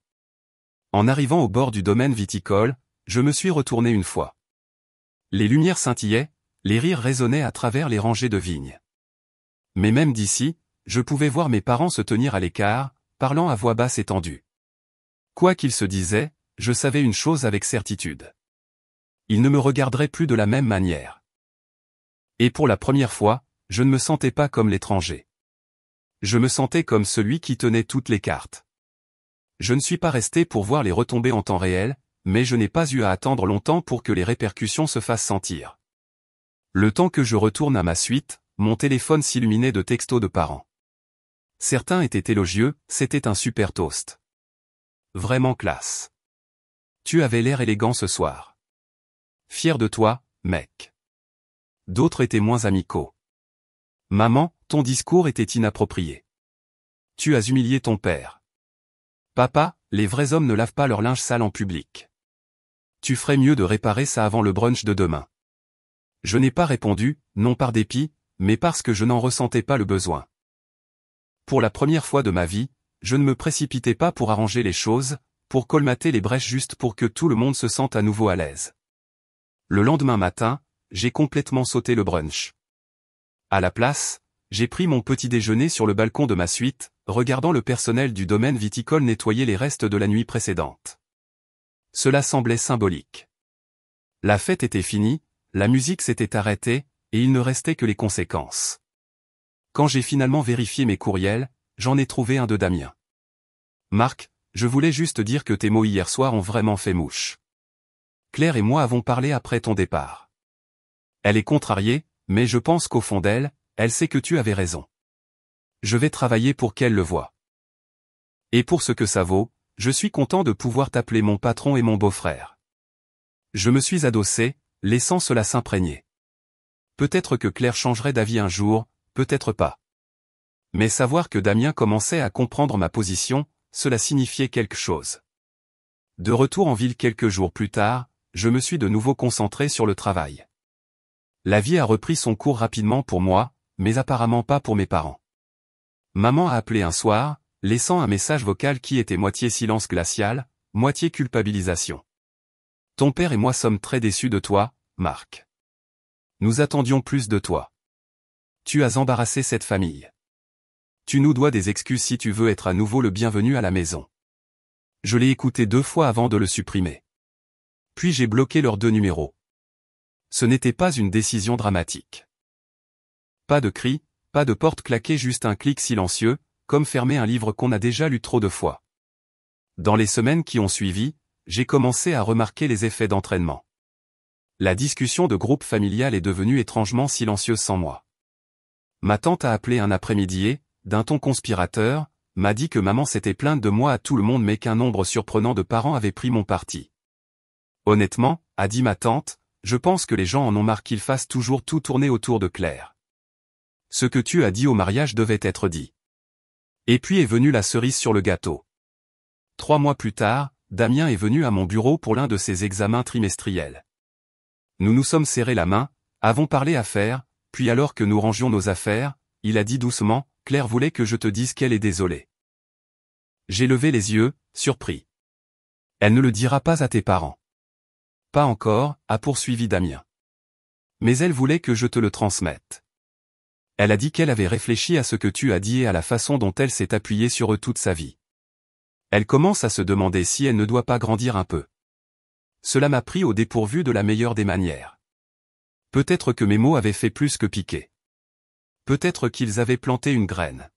En arrivant au bord du domaine viticole, je me suis retourné une fois. Les lumières scintillaient, les rires résonnaient à travers les rangées de vignes. Mais même d'ici, je pouvais voir mes parents se tenir à l'écart, parlant à voix basse et tendue. Quoi qu'ils se disaient, je savais une chose avec certitude. Ils ne me regarderaient plus de la même manière. Et pour la première fois, je ne me sentais pas comme l'étranger. Je me sentais comme celui qui tenait toutes les cartes. Je ne suis pas resté pour voir les retombées en temps réel, mais je n'ai pas eu à attendre longtemps pour que les répercussions se fassent sentir. Le temps que je retourne à ma suite, mon téléphone s'illuminait de textos de parents. Certains étaient élogieux, c'était un super toast. Vraiment classe. Tu avais l'air élégant ce soir. Fier de toi, mec. D'autres étaient moins amicaux. Maman, ton discours était inapproprié. Tu as humilié ton père. Papa, les vrais hommes ne lavent pas leur linge sale en public. Tu ferais mieux de réparer ça avant le brunch de demain. Je n'ai pas répondu, non par dépit, mais parce que je n'en ressentais pas le besoin. Pour la première fois de ma vie, je ne me précipitais pas pour arranger les choses, pour colmater les brèches juste pour que tout le monde se sente à nouveau à l'aise. Le lendemain matin, j'ai complètement sauté le brunch. À la place, j'ai pris mon petit déjeuner sur le balcon de ma suite, regardant le personnel du domaine viticole nettoyer les restes de la nuit précédente. Cela semblait symbolique. La fête était finie, la musique s'était arrêtée, et il ne restait que les conséquences. Quand j'ai finalement vérifié mes courriels, j'en ai trouvé un de Damien. Marc, je voulais juste dire que tes mots hier soir ont vraiment fait mouche. Claire et moi avons parlé après ton départ. Elle est contrariée, mais je pense qu'au fond d'elle, elle sait que tu avais raison. Je vais travailler pour qu'elle le voie. Et pour ce que ça vaut, je suis content de pouvoir t'appeler mon patron et mon beau-frère. Je me suis adossé, laissant cela s'imprégner. Peut-être que Claire changerait d'avis un jour, peut-être pas. Mais savoir que Damien commençait à comprendre ma position, cela signifiait quelque chose. De retour en ville quelques jours plus tard, je me suis de nouveau concentré sur le travail. La vie a repris son cours rapidement pour moi, mais apparemment pas pour mes parents. Maman a appelé un soir, laissant un message vocal qui était moitié silence glacial, moitié culpabilisation. Ton père et moi sommes très déçus de toi, Marc. Nous attendions plus de toi. Tu as embarrassé cette famille. Tu nous dois des excuses si tu veux être à nouveau le bienvenu à la maison. Je l'ai écouté 2 fois avant de le supprimer. Puis j'ai bloqué leurs 2 numéros. Ce n'était pas une décision dramatique. Pas de cris, pas de porte claquée, juste un clic silencieux, comme fermer un livre qu'on a déjà lu trop de fois. Dans les semaines qui ont suivi, j'ai commencé à remarquer les effets d'entraînement. La discussion de groupe familial est devenue étrangement silencieuse sans moi. Ma tante a appelé un après-midi et, d'un ton conspirateur, m'a dit que maman s'était plainte de moi à tout le monde mais qu'un nombre surprenant de parents avait pris mon parti. Honnêtement, a dit ma tante, je pense que les gens en ont marre qu'ils fassent toujours tout tourner autour de Claire. Ce que tu as dit au mariage devait être dit. Et puis est venue la cerise sur le gâteau. 3 mois plus tard, Damien est venu à mon bureau pour l'un de ses examens trimestriels. Nous nous sommes serrés la main, avons parlé affaires, puis alors que nous rangions nos affaires, il a dit doucement, « Claire voulait que je te dise qu'elle est désolée. » J'ai levé les yeux, surpris. « Elle ne le dira pas à tes parents. » Pas encore, a poursuivi Damien. Mais elle voulait que je te le transmette. Elle a dit qu'elle avait réfléchi à ce que tu as dit et à la façon dont elle s'est appuyée sur eux toute sa vie. Elle commence à se demander si elle ne doit pas grandir un peu. Cela m'a pris au dépourvu de la meilleure des manières. Peut-être que mes mots avaient fait plus que piquer. Peut-être qu'ils avaient planté une graine.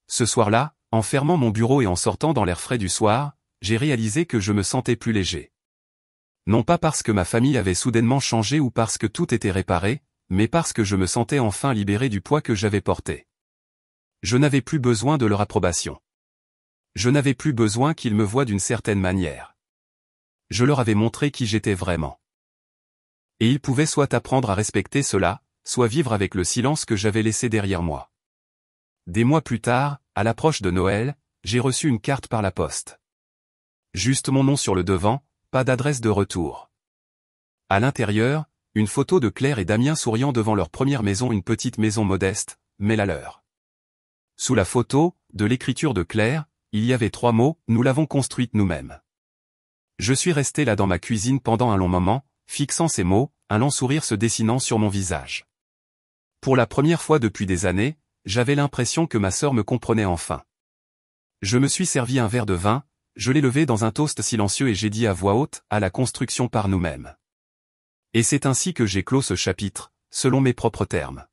Ce soir-là, en fermant mon bureau et en sortant dans l'air frais du soir, j'ai réalisé que je me sentais plus léger. Non pas parce que ma famille avait soudainement changé ou parce que tout était réparé, mais parce que je me sentais enfin libéré du poids que j'avais porté. Je n'avais plus besoin de leur approbation. Je n'avais plus besoin qu'ils me voient d'une certaine manière. Je leur avais montré qui j'étais vraiment. Et ils pouvaient soit apprendre à respecter cela, soit vivre avec le silence que j'avais laissé derrière moi. Des mois plus tard, à l'approche de Noël, j'ai reçu une carte par la poste. Juste mon nom sur le devant, pas d'adresse de retour. À l'intérieur, une photo de Claire et Damien souriant devant leur première maison, une petite maison modeste, mais la leur. Sous la photo, de l'écriture de Claire, il y avait 3 mots, nous l'avons construite nous-mêmes. Je suis resté là dans ma cuisine pendant un long moment, fixant ces mots, un lent sourire se dessinant sur mon visage. Pour la première fois depuis des années, j'avais l'impression que ma sœur me comprenait enfin. Je me suis servi un verre de vin, je l'ai levé dans un toast silencieux et j'ai dit à voix haute, à la construction par nous-mêmes. Et c'est ainsi que j'ai clos ce chapitre, selon mes propres termes.